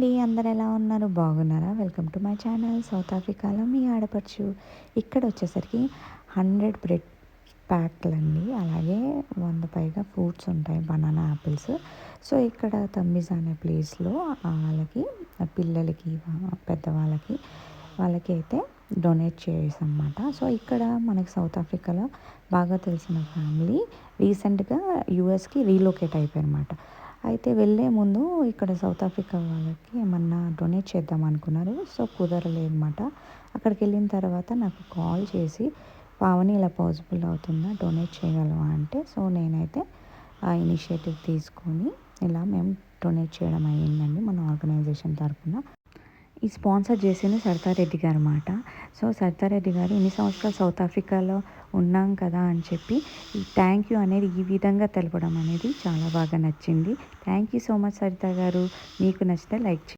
అందరు ఎలా ఉన్నారు? బాగున్నారా? Welcome to my channel. South ఆఫ్రికాలో మీ ఆడపడుచు. ఇక్కడ వచ్చేసరికి 100 బ్రెడ్ ప్యాక్‌లండి. అలాగే 100 పైగా ఫ్రూట్స్ ఉంటాయి. Banana, apples. సో, ఇక్కడ తమ్మిజ్ అనే ప్లేస్‌లో వాళ్ళకి పిల్లలకి, పెద్దవాళ్ళకి వాళ్ళకి అయితే డొనేట్ చేసామన్నమాట. సో, ఇక్కడ మనకి సౌత్ ఆఫ్రికాలో బాగా తెలిసిన ఫ్యామిలీ రీసెంట్‌గా యూఎస్‌కి రీలొకేట్ అయిపోయారన్నమాట. అయితే వెళ్ళే ముందు ఇక్కడ సౌత్ ఆఫ్రికా వాళ్ళకి ఏమన్నా డొనేట్ చేద్దాం అనుకున్నారు. సో, కుదరలేదన్నమాట. అక్కడికి వెళ్ళిన తర్వాత నాకు కాల్ చేసి, "పావని ఇలా పాసిబుల్ అవుతుందా? డొనేట్ చేయగలవా?" అంటే సో, నేనైతే ఆ ఇనిషియేటివ్ తీసుకొని ఇలా మేము డొనేట్ చేయడం అయ్యిందండి మన ఆర్గనైజేషన్ తరఫున. ఈ స్పాన్సర్ చేసింది సరితారెడ్డి గారన్నమాట. సో, సరితారెడ్డి గారు ఇన్ని సంవత్సరాలు సౌత్ ఆఫ్రికాలో ఉన్నాం కదా అని చెప్పి ఈ థ్యాంక్ యూ అనేది ఈ విధంగా తెలపడం అనేది చాలా బాగా నచ్చింది. Thank you so much Saritha గారు. మీకు నచ్చితే లైక్ చేయండి.